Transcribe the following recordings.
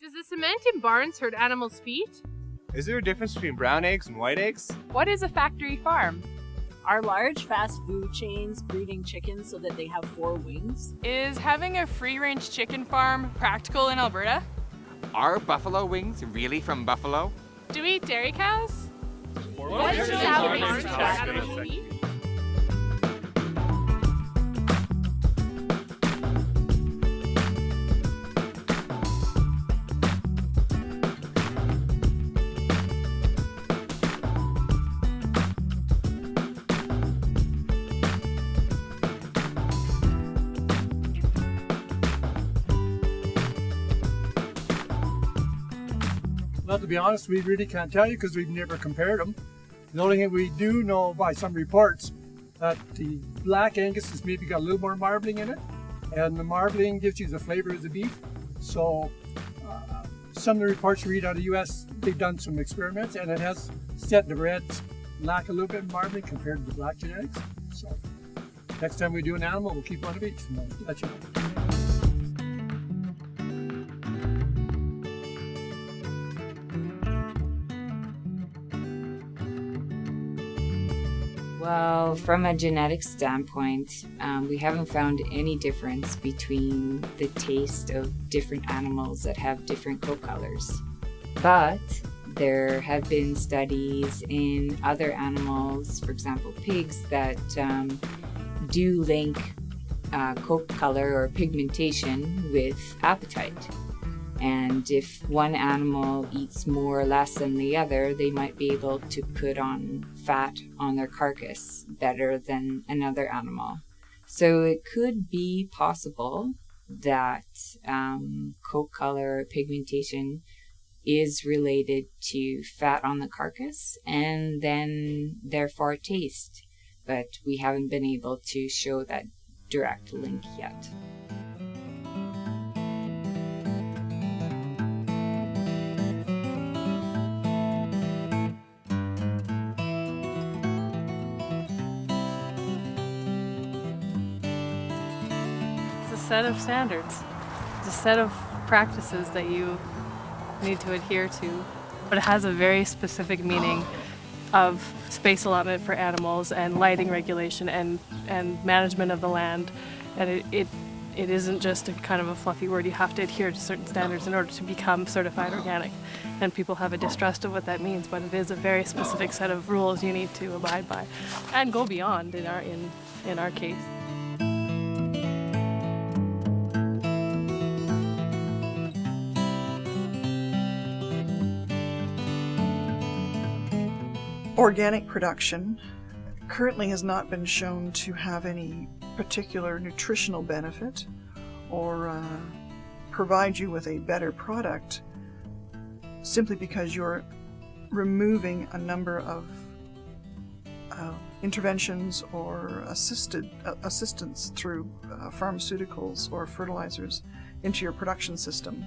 Does the cement in barns hurt animals' feet? Is there a difference between brown eggs and white eggs? What is a factory farm? Are large fast food chains breeding chickens so that they have 4 wings? Is having a free-range chicken farm practical in Alberta? Are buffalo wings really from buffalo? Do we eat dairy cows? What does animals eat? Well, to be honest, we really can't tell you because we've never compared them. The only thing we do know by some reports that the black Angus has maybe got a little more marbling in it, and the marbling gives you the flavor of the beef. So some of the reports we read out of the US, they've done some experiments, and it has said the reds lack a little bit of marbling compared to the black genetics. So next time we do an animal, we'll keep one of each and we'll let you know. Well, from a genetic standpoint, we haven't found any difference between the taste of different animals that have different coat colors. But there have been studies in other animals, for example pigs, that do link coat color or pigmentation with appetite. And if one animal eats more or less than the other, they might be able to put on fat on their carcass better than another animal. So it could be possible that coat color or pigmentation is related to fat on the carcass and then therefore taste. But we haven't been able to show that direct link yet. Set of standards. It's a set of practices that you need to adhere to, but it has a very specific meaning of space allotment for animals and lighting regulation and management of the land, and it isn't just a kind of a fluffy word. You have to adhere to certain standards in order to become certified organic, and people have a distrust of what that means, but it is a very specific set of rules you need to abide by and go beyond in our case. Organic production currently has not been shown to have any particular nutritional benefit or provide you with a better product simply because you're removing a number of interventions or assistance through pharmaceuticals or fertilizers into your production system.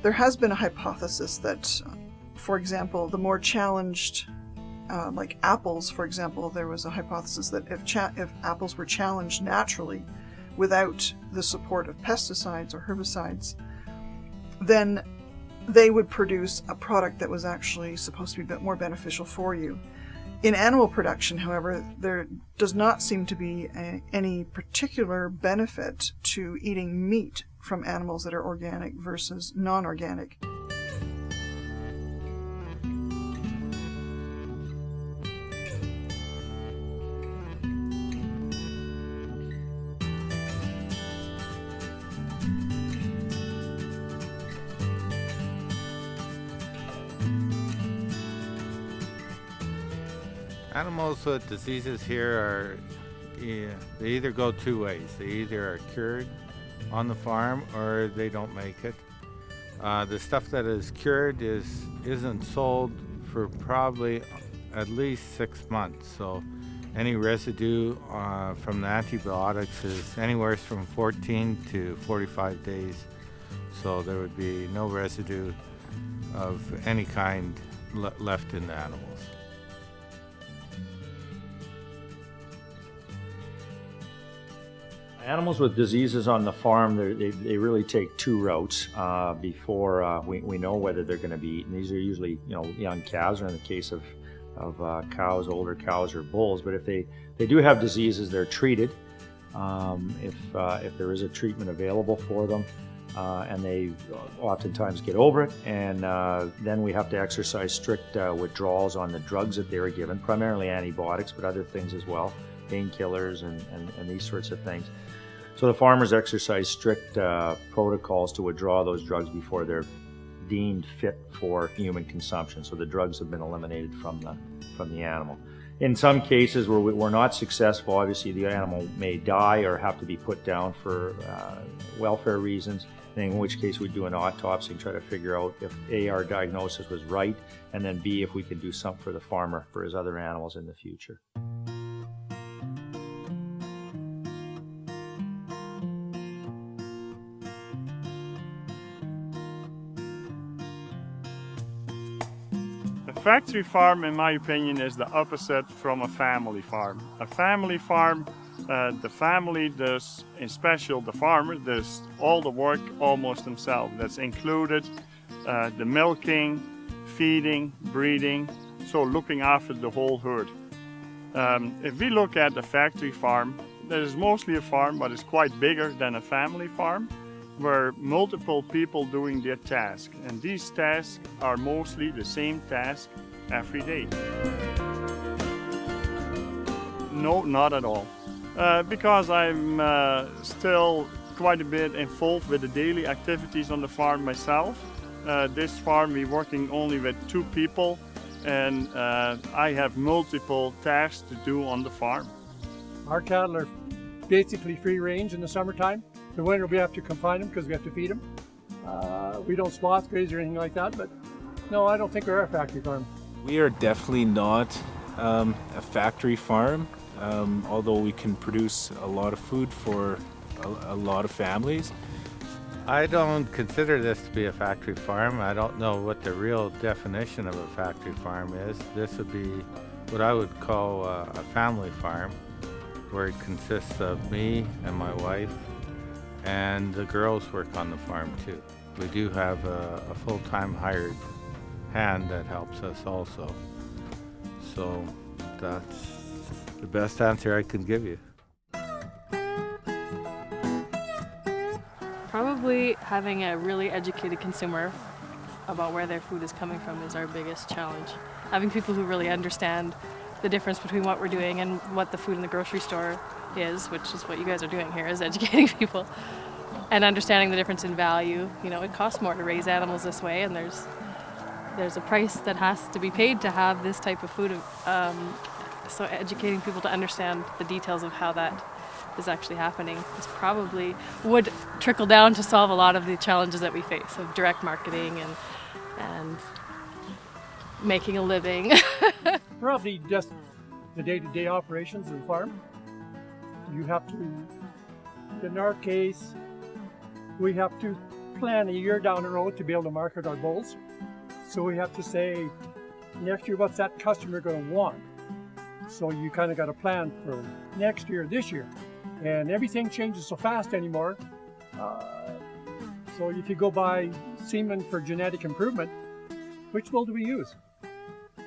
There has been a hypothesis that, for example, the more challenged like apples, for example, there was a hypothesis that if apples were challenged naturally without the support of pesticides or herbicides, then they would produce a product that was actually supposed to be a bit more beneficial for you. In animal production, however, there does not seem to be any particular benefit to eating meat from animals that are organic versus non-organic. Animals with diseases here they either go 2 ways. They either are cured on the farm or they don't make it. The stuff that is cured isn't sold for probably at least 6 months. So any residue from the antibiotics is anywhere from 14 to 45 days. So there would be no residue of any kind left in the animals. I Animals with diseases on the farm, they really take two routes before we know whether they're going to be eaten. These are usually, young calves, or in the case of cows, older cows or bulls. But if they do have diseases, they're treated. If there is a treatment available for them, and they oftentimes get over it, and then we have to exercise strict withdrawals on the drugs that they were given, primarily antibiotics, but other things as well, painkillers and these sorts of things. So the farmers exercise strict protocols to withdraw those drugs before they're deemed fit for human consumption. So the drugs have been eliminated from the animal. In some cases where we're not successful, obviously the animal may die or have to be put down for welfare reasons, in which case we do an autopsy and try to figure out if A, our diagnosis was right, and then B, if we can do something for the farmer for his other animals in the future. A factory farm, in my opinion, is the opposite from a family farm. A family farm, the family does, in special the farmer, does all the work almost himself. That's included the milking, feeding, breeding, so looking after the whole herd. If we look at the factory farm, that is mostly a farm, but it's quite bigger than a family farm, where multiple people doing their task, and these tasks are mostly the same task every day. No, not at all. Because I'm still quite a bit involved with the daily activities on the farm myself. This farm we're working only with 2 people, and I have multiple tasks to do on the farm. Our cattle are basically free range in the summertime. The winter we have to confine them because we have to feed them. We don't sloth graze or anything like that, but no, I don't think we're a factory farm. We are definitely not a factory farm, although we can produce a lot of food for a lot of families. I don't consider this to be a factory farm. I don't know what the real definition of a factory farm is. This would be what I would call a family farm, where it consists of me and my wife, and the girls work on the farm too. We do have a full-time hired hand that helps us also. So that's the best answer I can give you. Probably having a really educated consumer about where their food is coming from is our biggest challenge. Having people who really understand the difference between what we're doing and what the food in the grocery store is, which is what you guys are doing here, is educating people. And understanding the difference in value. It costs more to raise animals this way, and there's a price that has to be paid to have this type of food. So educating people to understand the details of how that is actually happening is probably would trickle down to solve a lot of the challenges that we face of direct marketing and making a living. Probably just the day-to-day operations of the farm. You have to, in our case, we have to plan a year down the road to be able to market our bulls. So we have to say, next year, what's that customer going to want? So you kind of got to plan for next year, this year. And everything changes so fast anymore. So if you go buy semen for genetic improvement, which bull do we use?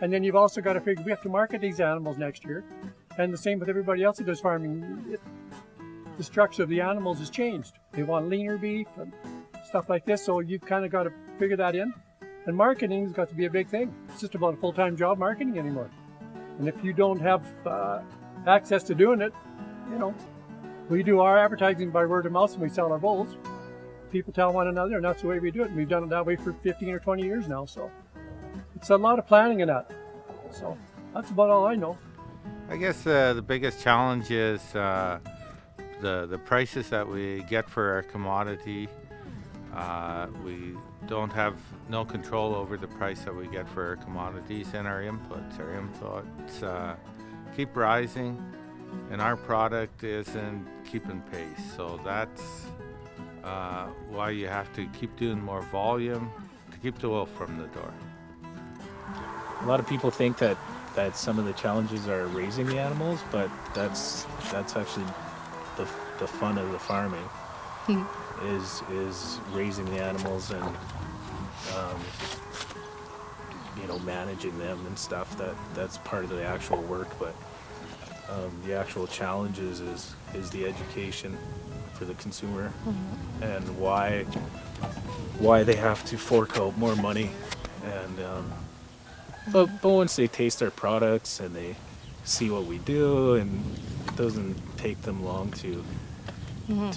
And then you've also got to figure, we have to market these animals next year. And the same with everybody else who does farming. The structure of the animals has changed. They want leaner beef and stuff like this, so you've kind of got to figure that in. And marketing's got to be a big thing. It's just about a full-time job marketing anymore. And if you don't have access to doing it, we do our advertising by word of mouth when we sell our bulls. People tell one another, and that's the way we do it. And we've done it that way for 15 or 20 years now, so it's a lot of planning in that. So that's about all I know. I guess the biggest challenge is the prices that we get for our commodity. We don't have no control over the price that we get for our commodities and our inputs. Our inputs keep rising, and our product isn't keeping pace. So that's why you have to keep doing more volume to keep the wolf from the door. A lot of people think that some of the challenges are raising the animals, but that's actually the fun of the farming is raising the animals and you know, managing them and stuff. That's part of the actual work, but the actual challenges is the education for the consumer and why they have to fork out more money. And but once they taste our products and they see what we do, and it doesn't take them long to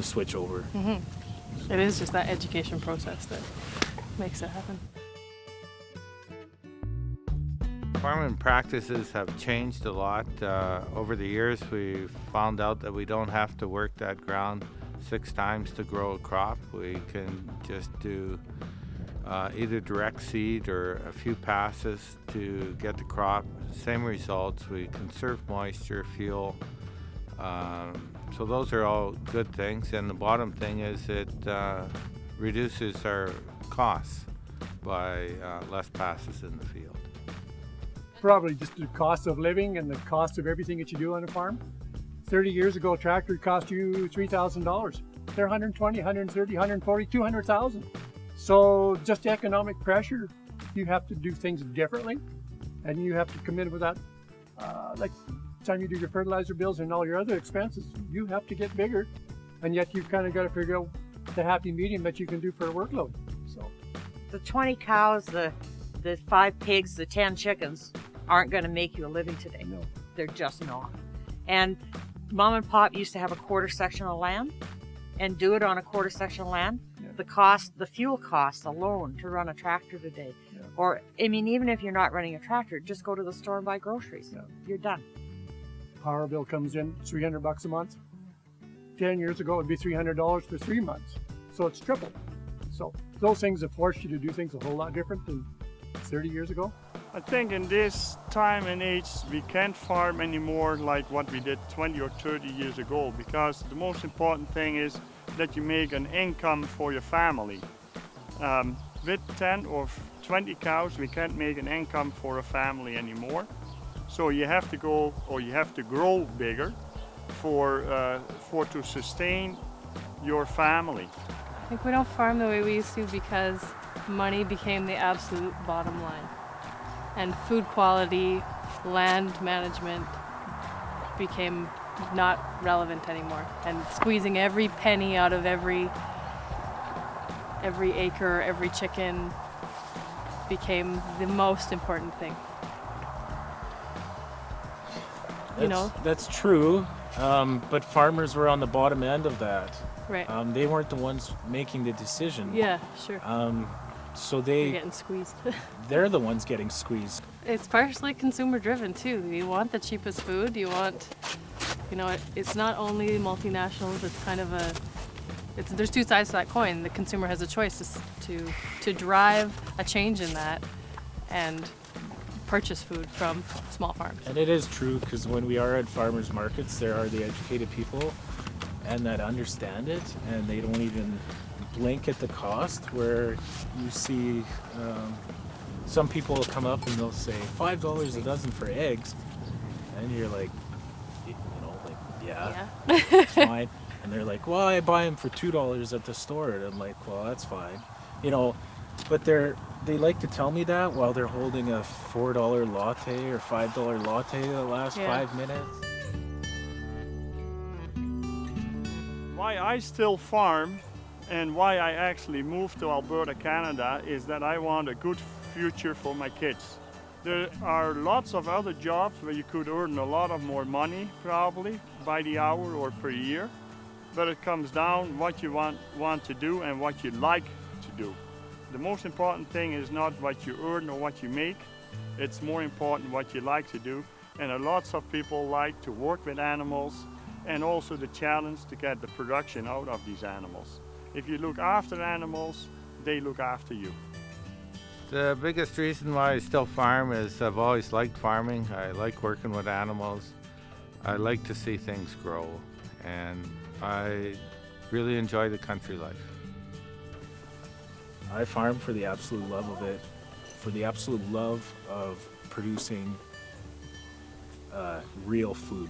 switch over. It is just that education process that makes it happen. Farming practices have changed a lot. Over the years, we found out that we don't have to work that ground 6 times to grow a crop. We can just do either direct seed or a few passes to get the crop. Same results. We conserve moisture, fuel. So those are all good things. And the bottom thing is it reduces our costs by less passes in the field. Probably just the cost of living and the cost of everything that you do on a farm. 30 years ago, a tractor cost you $3,000. They're 120, 130, 140, 200,000. So just economic pressure, you have to do things differently, and you have to come in with that, like the time you do your fertilizer bills and all your other expenses, you have to get bigger, and yet you've kind of got to figure out the happy medium that you can do for a workload. So the 20 cows, the 5 pigs, the 10 chickens aren't going to make you a living today. No. They're just not. And Mom and Pop used to have a quarter section of land and do it on a quarter section of land. Yeah. The fuel cost alone to run a tractor today. Yeah. Or, I mean, even if you're not running a tractor, just go to the store and buy groceries. Yeah. You're done. Power bill comes in $300 a month. 10 years ago, it would be $300 for 3 months. So it's tripled. So those things have forced you to do things a whole lot different than 30 years ago. I think in this time and age we can't farm anymore like what we did 20 or 30 years ago, because the most important thing is that you make an income for your family. With 10 or 20 cows we can't make an income for a family anymore. So you have to go, or you have to grow bigger for to sustain your family. I think we don't farm the way we used to because money became the absolute bottom line. And food quality, land management became not relevant anymore. And squeezing every penny out of every acre, every chicken became the most important thing. That's true, but farmers were on the bottom end of that. Right. They weren't the ones making the decision. Yeah, sure. So They're getting squeezed. they're the ones getting squeezed. It's partially consumer driven too. You want the cheapest food. You want, it's not only multinationals. It's kind of there's 2 sides to that coin. The consumer has a choice to drive a change in that and purchase food from small farms. And it is true, because when we are at farmers markets, there are the educated people and that understand it, and they don't even blink at the cost, where you see some people will come up and they'll say $5 a dozen for eggs, and you're like, yeah. It's fine. And they're like, well, I buy them for $2 at the store, and I'm like, well, that's fine, but they like to tell me that while they're holding a $4 latte or $5 latte that lasts 5 minutes. Why I still farm and why I actually moved to Alberta, Canada, is that I want a good future for my kids. There are lots of other jobs where you could earn a lot of more money, probably, by the hour or per year. But it comes down what you want to do and what you like to do. The most important thing is not what you earn or what you make. It's more important what you like to do. And lots of people like to work with animals, and also the challenge to get the production out of these animals. If you look after animals, they look after you. The biggest reason why I still farm is I've always liked farming. I like working with animals. I like to see things grow, and I really enjoy the country life. I farm for the absolute love of it, for the absolute love of producing real food.